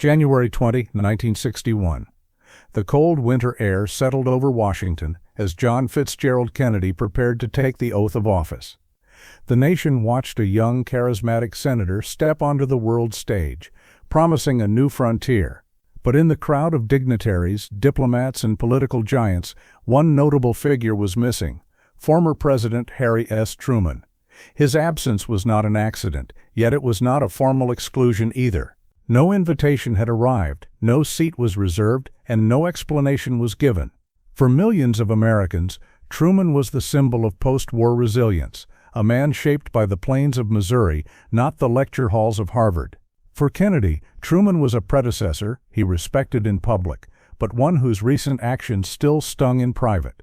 January 20, 1961. The cold winter air settled over Washington as John Fitzgerald Kennedy prepared to take the oath of office. The nation watched a young, charismatic senator step onto the world stage, promising a new frontier. But in the crowd of dignitaries, diplomats, and political giants, one notable figure was missing: former President Harry S. Truman. His absence was not an accident, yet it was not a formal exclusion either. No invitation had arrived, no seat was reserved, and no explanation was given. For millions of Americans, Truman was the symbol of post-war resilience, a man shaped by the plains of Missouri, not the lecture halls of Harvard. For Kennedy, Truman was a predecessor he respected in public, but one whose recent actions still stung in private.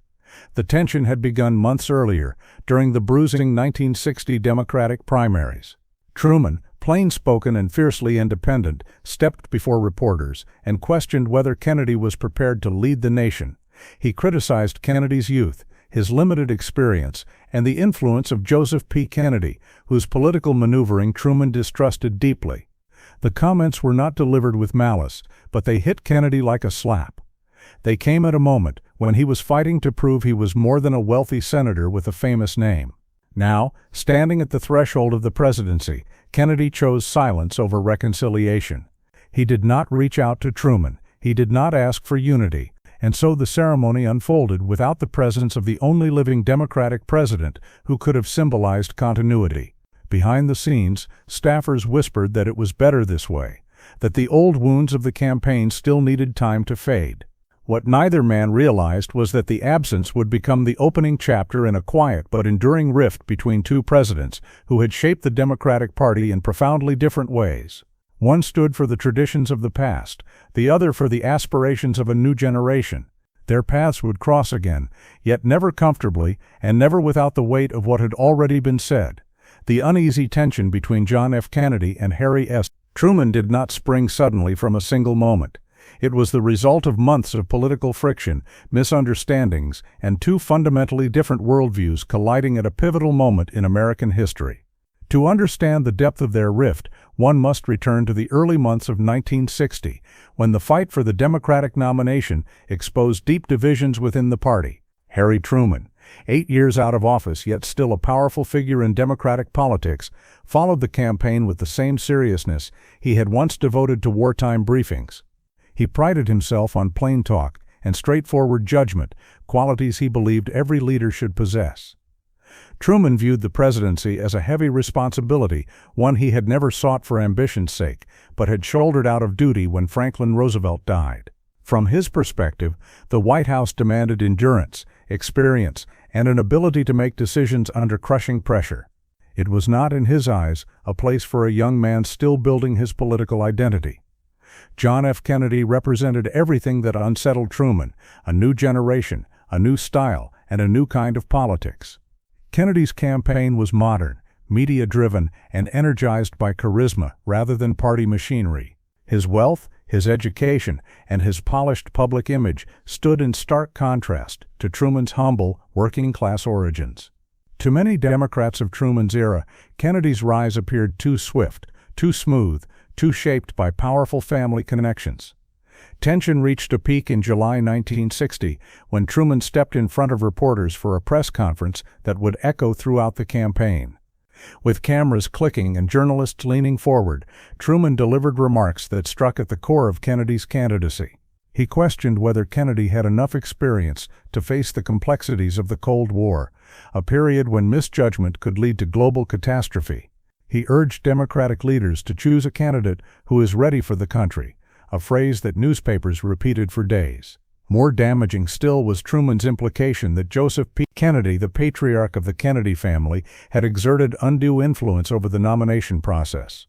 The tension had begun months earlier, during the bruising 1960 Democratic primaries. Truman, plain-spoken and fiercely independent, stepped before reporters and questioned whether Kennedy was prepared to lead the nation. He criticized Kennedy's youth, his limited experience, and the influence of Joseph P. Kennedy, whose political maneuvering Truman distrusted deeply. The comments were not delivered with malice, but they hit Kennedy like a slap. They came at a moment when he was fighting to prove he was more than a wealthy senator with a famous name. Now, standing at the threshold of the presidency, Kennedy chose silence over reconciliation. He did not reach out to Truman, he did not ask for unity, and so the ceremony unfolded without the presence of the only living Democratic president who could have symbolized continuity. Behind the scenes, staffers whispered that it was better this way, that the old wounds of the campaign still needed time to fade. What neither man realized was that the absence would become the opening chapter in a quiet but enduring rift between two presidents who had shaped the Democratic Party in profoundly different ways. One stood for the traditions of the past, the other for the aspirations of a new generation. Their paths would cross again, yet never comfortably and never without the weight of what had already been said. The uneasy tension between John F. Kennedy and Harry S. Truman did not spring suddenly from a single moment. It was the result of months of political friction, misunderstandings, and two fundamentally different worldviews colliding at a pivotal moment in American history. To understand the depth of their rift, one must return to the early months of 1960, when the fight for the Democratic nomination exposed deep divisions within the party. Harry Truman, 8 years out of office yet still a powerful figure in Democratic politics, followed the campaign with the same seriousness he had once devoted to wartime briefings. He prided himself on plain talk and straightforward judgment, qualities he believed every leader should possess. Truman viewed the presidency as a heavy responsibility, one he had never sought for ambition's sake, but had shouldered out of duty when Franklin Roosevelt died. From his perspective, the White House demanded endurance, experience, and an ability to make decisions under crushing pressure. It was not, in his eyes, a place for a young man still building his political identity. John F. Kennedy represented everything that unsettled Truman: a new generation, a new style, and a new kind of politics. Kennedy's campaign was modern, media-driven, and energized by charisma rather than party machinery. His wealth, his education, and his polished public image stood in stark contrast to Truman's humble, working-class origins. To many Democrats of Truman's era, Kennedy's rise appeared too swift, too smooth, too shaped by powerful family connections. Tension reached a peak in July 1960 when Truman stepped in front of reporters for a press conference that would echo throughout the campaign. With cameras clicking and journalists leaning forward, Truman delivered remarks that struck at the core of Kennedy's candidacy. He questioned whether Kennedy had enough experience to face the complexities of the Cold War, a period when misjudgment could lead to global catastrophe. He urged Democratic leaders to choose a candidate who is ready for the country, a phrase that newspapers repeated for days. More damaging still was Truman's implication that Joseph P. Kennedy, the patriarch of the Kennedy family, had exerted undue influence over the nomination process.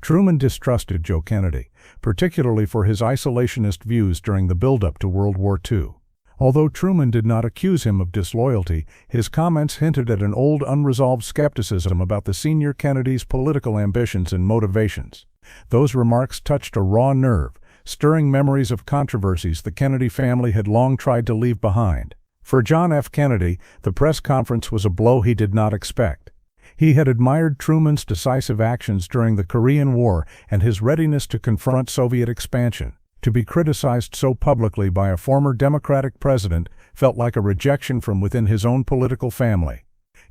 Truman distrusted Joe Kennedy, particularly for his isolationist views during the buildup to World War II. Although Truman did not accuse him of disloyalty, his comments hinted at an old unresolved skepticism about the senior Kennedy's political ambitions and motivations. Those remarks touched a raw nerve, stirring memories of controversies the Kennedy family had long tried to leave behind. For John F. Kennedy, the press conference was a blow he did not expect. He had admired Truman's decisive actions during the Korean War and his readiness to confront Soviet expansion. To be criticized so publicly by a former Democratic president felt like a rejection from within his own political family.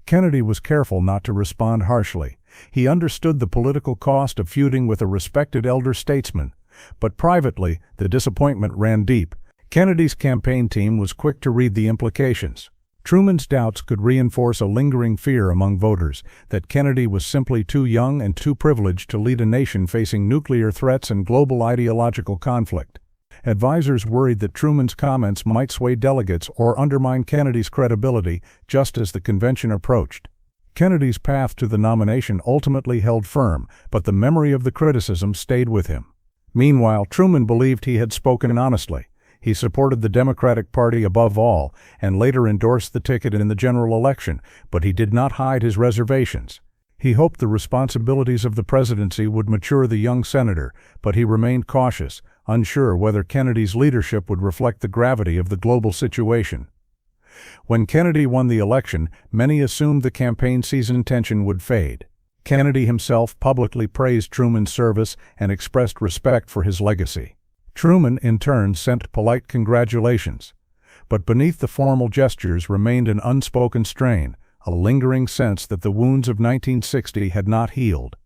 Kennedy was careful not to respond harshly. He understood the political cost of feuding with a respected elder statesman, but privately, the disappointment ran deep. Kennedy's campaign team was quick to read the implications. Truman's doubts could reinforce a lingering fear among voters that Kennedy was simply too young and too privileged to lead a nation facing nuclear threats and global ideological conflict. Advisors worried that Truman's comments might sway delegates or undermine Kennedy's credibility just as the convention approached. Kennedy's path to the nomination ultimately held firm, but the memory of the criticism stayed with him. Meanwhile, Truman believed he had spoken honestly. He supported the Democratic Party above all, and later endorsed the ticket in the general election, but he did not hide his reservations. He hoped the responsibilities of the presidency would mature the young senator, but he remained cautious, unsure whether Kennedy's leadership would reflect the gravity of the global situation. When Kennedy won the election, many assumed the campaign season tension would fade. Kennedy himself publicly praised Truman's service and expressed respect for his legacy. Truman, in turn, sent polite congratulations. But beneath the formal gestures remained an unspoken strain, a lingering sense that the wounds of 1960 had not healed.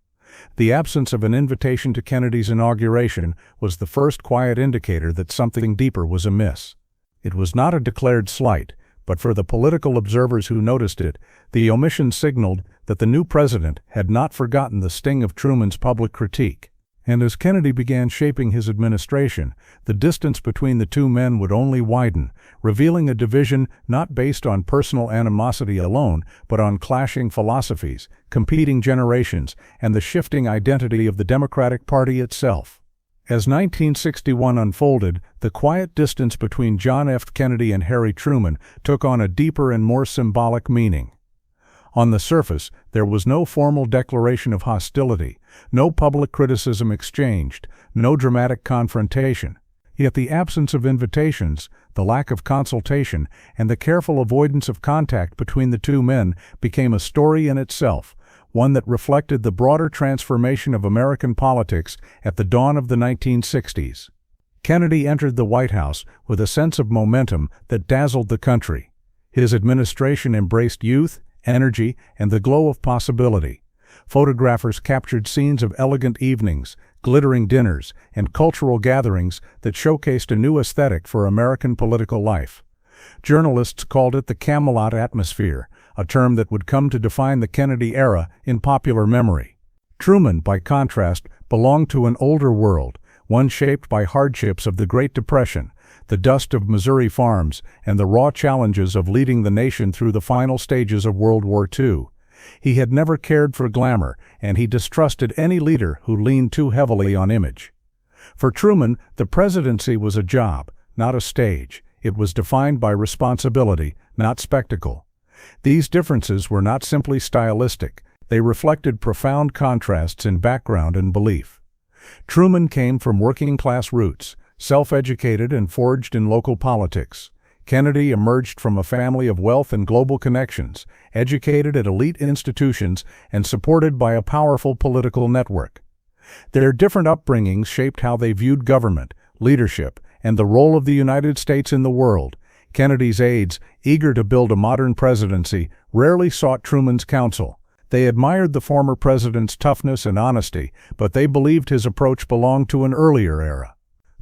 The absence of an invitation to Kennedy's inauguration was the first quiet indicator that something deeper was amiss. It was not a declared slight, but for the political observers who noticed it, the omission signaled that the new president had not forgotten the sting of Truman's public critique. And as Kennedy began shaping his administration, the distance between the two men would only widen, revealing a division not based on personal animosity alone, but on clashing philosophies, competing generations, and the shifting identity of the Democratic Party itself. As 1961 unfolded, the quiet distance between John F. Kennedy and Harry Truman took on a deeper and more symbolic meaning. On the surface, there was no formal declaration of hostility, no public criticism exchanged, no dramatic confrontation. Yet the absence of invitations, the lack of consultation, and the careful avoidance of contact between the two men became a story in itself, one that reflected the broader transformation of American politics at the dawn of the 1960s. Kennedy entered the White House with a sense of momentum that dazzled the country. His administration embraced youth, energy, and the glow of possibility. Photographers captured scenes of elegant evenings, glittering dinners, and cultural gatherings that showcased a new aesthetic for American political life. Journalists called it the Camelot atmosphere, a term that would come to define the Kennedy era in popular memory. Truman, by contrast, belonged to an older world, one shaped by hardships of the Great Depression, the dust of Missouri farms, and the raw challenges of leading the nation through the final stages of World War II. He had never cared for glamour, and he distrusted any leader who leaned too heavily on image. For Truman, the presidency was a job, not a stage. It was defined by responsibility, not spectacle. These differences were not simply stylistic. They reflected profound contrasts in background and belief. Truman came from working-class roots, self-educated and forged in local politics. Kennedy emerged from a family of wealth and global connections, educated at elite institutions and supported by a powerful political network. Their different upbringings shaped how they viewed government, leadership, and the role of the United States in the world. Kennedy's aides, eager to build a modern presidency, rarely sought Truman's counsel. They admired the former president's toughness and honesty, but they believed his approach belonged to an earlier era.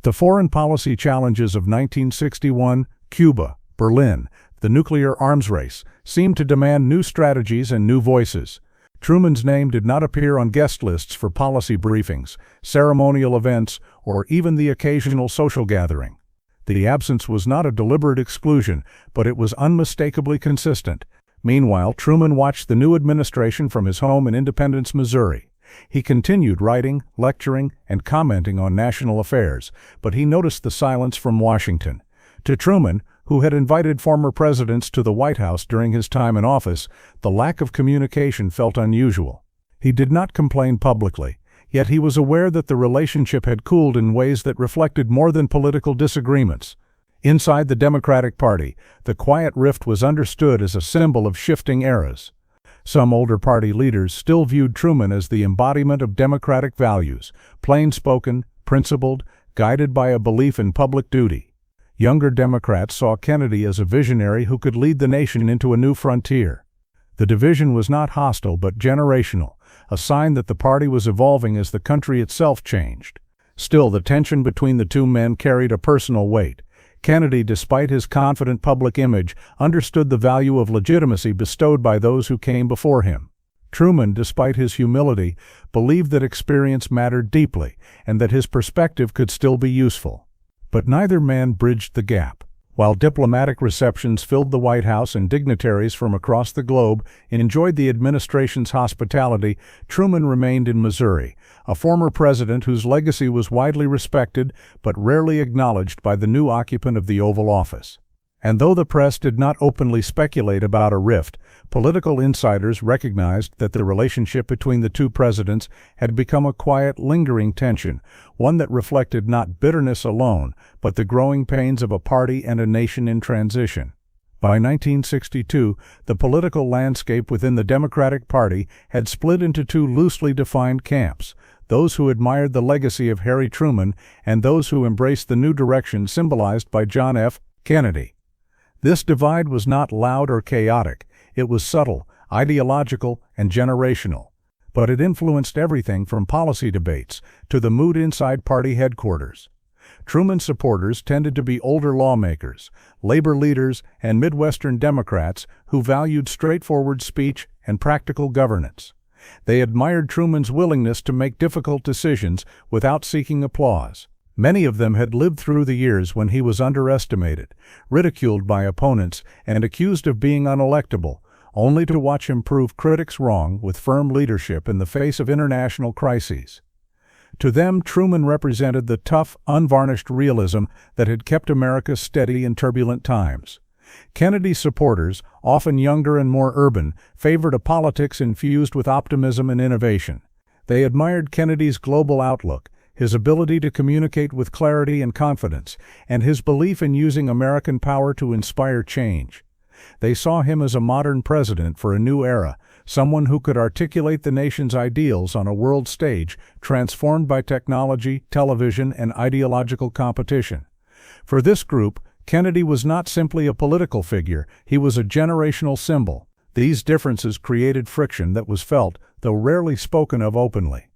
The foreign policy challenges of 1961, Cuba, Berlin, the nuclear arms race, seemed to demand new strategies and new voices. Truman's name did not appear on guest lists for policy briefings, ceremonial events, or even the occasional social gathering. The absence was not a deliberate exclusion, but it was unmistakably consistent. Meanwhile, Truman watched the new administration from his home in Independence, Missouri. He continued writing, lecturing, and commenting on national affairs, but he noticed the silence from Washington. To Truman, who had invited former presidents to the White House during his time in office, the lack of communication felt unusual. He did not complain publicly, yet he was aware that the relationship had cooled in ways that reflected more than political disagreements. Inside the Democratic Party, the quiet rift was understood as a symbol of shifting eras. Some older party leaders still viewed Truman as the embodiment of democratic values, plain-spoken, principled, guided by a belief in public duty. Younger Democrats saw Kennedy as a visionary who could lead the nation into a new frontier. The division was not hostile but generational, a sign that the party was evolving as the country itself changed. Still, the tension between the two men carried a personal weight. Kennedy, despite his confident public image, understood the value of legitimacy bestowed by those who came before him. Truman, despite his humility, believed that experience mattered deeply and that his perspective could still be useful. But neither man bridged the gap. While diplomatic receptions filled the White House and dignitaries from across the globe enjoyed the administration's hospitality, Truman remained in Missouri, a former president whose legacy was widely respected but rarely acknowledged by the new occupant of the Oval Office. And though the press did not openly speculate about a rift, political insiders recognized that the relationship between the two presidents had become a quiet, lingering tension, one that reflected not bitterness alone, but the growing pains of a party and a nation in transition. By 1962, the political landscape within the Democratic Party had split into two loosely defined camps: those who admired the legacy of Harry Truman and those who embraced the new direction symbolized by John F. Kennedy. This divide was not loud or chaotic. It was subtle, ideological, and generational. But it influenced everything from policy debates to the mood inside party headquarters. Truman's supporters tended to be older lawmakers, labor leaders, and Midwestern Democrats who valued straightforward speech and practical governance. They admired Truman's willingness to make difficult decisions without seeking applause. Many of them had lived through the years when he was underestimated, ridiculed by opponents, and accused of being unelectable, only to watch him prove critics wrong with firm leadership in the face of international crises. To them, Truman represented the tough, unvarnished realism that had kept America steady in turbulent times. Kennedy's supporters, often younger and more urban, favored a politics infused with optimism and innovation. They admired Kennedy's global outlook, his ability to communicate with clarity and confidence, and his belief in using American power to inspire change. They saw him as a modern president for a new era, someone who could articulate the nation's ideals on a world stage transformed by technology, television, and ideological competition. For this group, Kennedy was not simply a political figure, he was a generational symbol. These differences created friction that was felt, though rarely spoken of openly.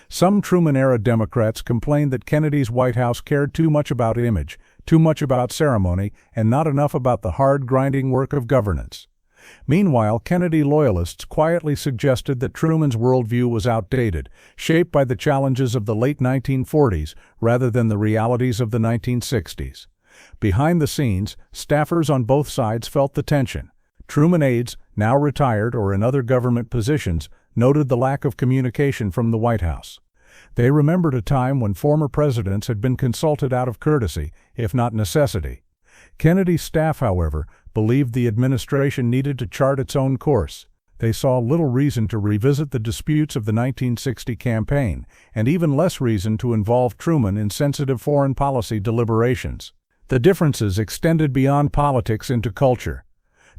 Some Truman-era Democrats complained that Kennedy's White House cared too much about image, too much about ceremony, and not enough about the hard, grinding work of governance. Meanwhile, Kennedy loyalists quietly suggested that Truman's worldview was outdated, shaped by the challenges of the late 1940s rather than the realities of the 1960s. Behind the scenes, staffers on both sides felt the tension. Truman aides, now retired or in other government positions, noted the lack of communication from the White House. They remembered a time when former presidents had been consulted out of courtesy, if not necessity. Kennedy's staff, however, believed the administration needed to chart its own course. They saw little reason to revisit the disputes of the 1960 campaign, and even less reason to involve Truman in sensitive foreign policy deliberations. The differences extended beyond politics into culture.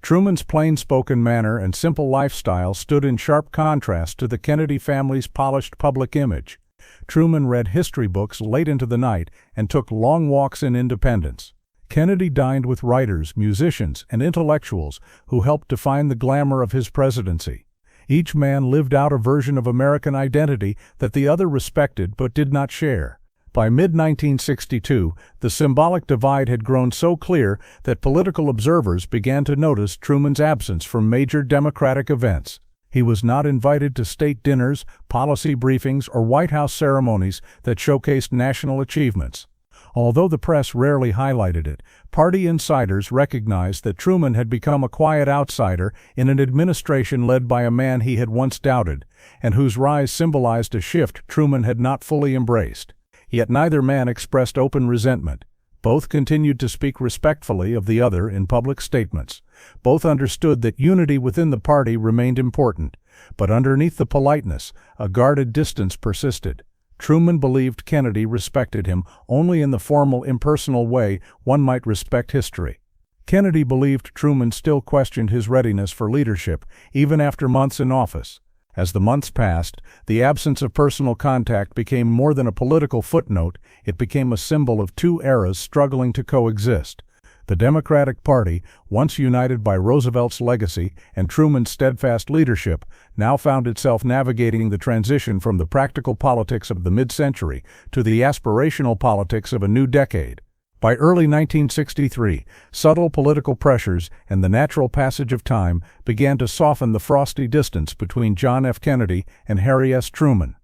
Truman's plain-spoken manner and simple lifestyle stood in sharp contrast to the Kennedy family's polished public image. Truman read history books late into the night and took long walks in Independence. Kennedy dined with writers, musicians, and intellectuals who helped define the glamour of his presidency. Each man lived out a version of American identity that the other respected but did not share. By mid-1962, the symbolic divide had grown so clear that political observers began to notice Truman's absence from major Democratic events. He was not invited to state dinners, policy briefings, or White House ceremonies that showcased national achievements. Although the press rarely highlighted it, party insiders recognized that Truman had become a quiet outsider in an administration led by a man he had once doubted, and whose rise symbolized a shift Truman had not fully embraced. Yet neither man expressed open resentment. Both continued to speak respectfully of the other in public statements. Both understood that unity within the party remained important, but underneath the politeness, a guarded distance persisted. Truman believed Kennedy respected him only in the formal, impersonal way one might respect history. Kennedy believed Truman still questioned his readiness for leadership, even after months in office. As the months passed, the absence of personal contact became more than a political footnote, it became a symbol of two eras struggling to coexist. The Democratic Party, once united by Roosevelt's legacy and Truman's steadfast leadership, now found itself navigating the transition from the practical politics of the mid-century to the aspirational politics of a new decade. By early 1963, subtle political pressures and the natural passage of time began to soften the frosty distance between John F. Kennedy and Harry S. Truman.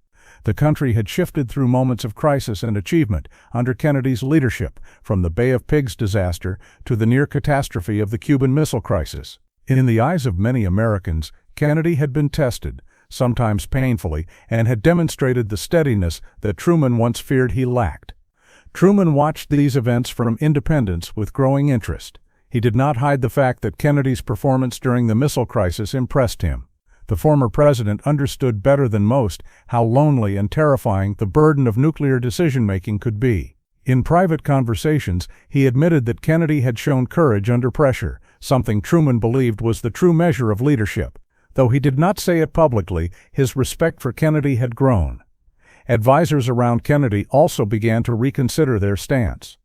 The country had shifted through moments of crisis and achievement under Kennedy's leadership, from the Bay of Pigs disaster to the near catastrophe of the Cuban Missile Crisis. In the eyes of many Americans, Kennedy had been tested, sometimes painfully, and had demonstrated the steadiness that Truman once feared he lacked. Truman watched these events from independence with growing interest. He did not hide the fact that Kennedy's performance during the missile crisis impressed him. The former president understood better than most how lonely and terrifying the burden of nuclear decision-making could be. In private conversations, he admitted that Kennedy had shown courage under pressure, something Truman believed was the true measure of leadership. Though he did not say it publicly, his respect for Kennedy had grown. Advisors around Kennedy also began to reconsider their stance.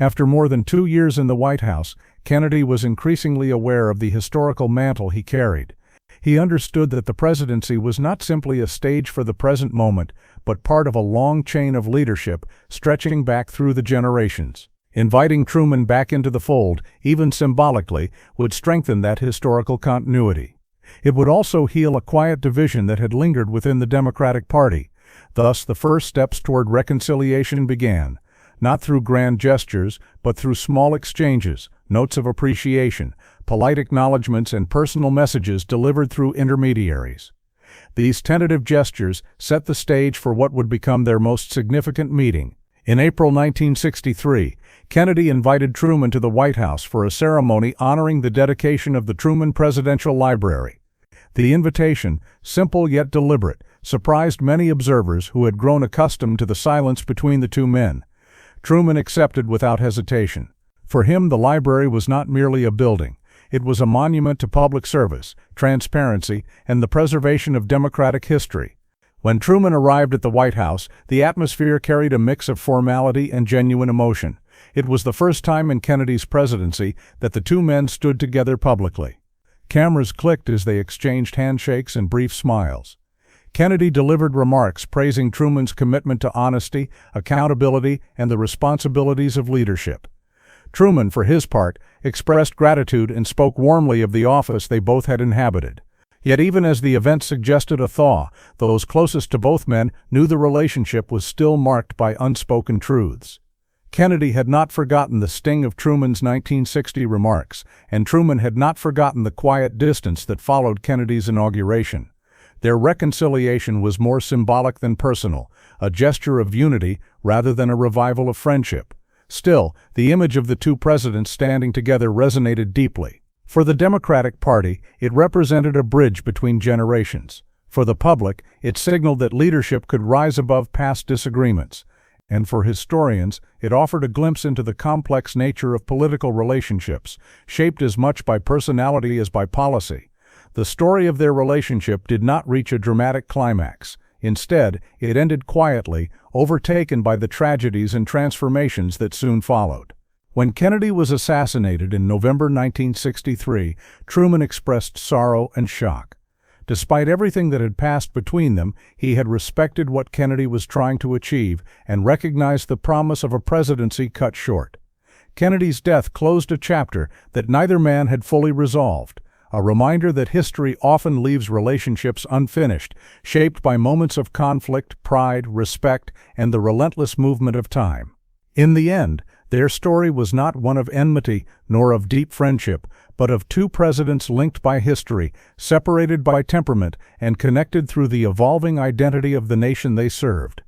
After more than 2 years in the White House, Kennedy was increasingly aware of the historical mantle he carried. He understood that the presidency was not simply a stage for the present moment, but part of a long chain of leadership stretching back through the generations. Inviting Truman back into the fold, even symbolically, would strengthen that historical continuity. It would also heal a quiet division that had lingered within the Democratic Party. Thus, the first steps toward reconciliation began, not through grand gestures, but through small exchanges, notes of appreciation, polite acknowledgments, and personal messages delivered through intermediaries. These tentative gestures set the stage for what would become their most significant meeting. In April 1963, Kennedy invited Truman to the White House for a ceremony honoring the dedication of the Truman Presidential Library. The invitation, simple yet deliberate, surprised many observers who had grown accustomed to the silence between the two men. Truman accepted without hesitation. For him, the library was not merely a building. It was a monument to public service, transparency, and the preservation of democratic history. When Truman arrived at the White House, the atmosphere carried a mix of formality and genuine emotion. It was the first time in Kennedy's presidency that the two men stood together publicly. Cameras clicked as they exchanged handshakes and brief smiles. Kennedy delivered remarks praising Truman's commitment to honesty, accountability, and the responsibilities of leadership. Truman, for his part, expressed gratitude and spoke warmly of the office they both had inhabited. Yet even as the event suggested a thaw, those closest to both men knew the relationship was still marked by unspoken truths. Kennedy had not forgotten the sting of Truman's 1960 remarks, and Truman had not forgotten the quiet distance that followed Kennedy's inauguration. Their reconciliation was more symbolic than personal, a gesture of unity rather than a revival of friendship. Still, the image of the two presidents standing together resonated deeply. For the Democratic Party, it represented a bridge between generations. For the public, it signaled that leadership could rise above past disagreements. And for historians, it offered a glimpse into the complex nature of political relationships, shaped as much by personality as by policy. The story of their relationship did not reach a dramatic climax. Instead, it ended quietly, overtaken by the tragedies and transformations that soon followed. When Kennedy was assassinated in November 1963, Truman expressed sorrow and shock. Despite everything that had passed between them, he had respected what Kennedy was trying to achieve and recognized the promise of a presidency cut short. Kennedy's death closed a chapter that neither man had fully resolved, a reminder that history often leaves relationships unfinished, shaped by moments of conflict, pride, respect, and the relentless movement of time. In the end, their story was not one of enmity nor of deep friendship, but of two presidents linked by history, separated by temperament, and connected through the evolving identity of the nation they served.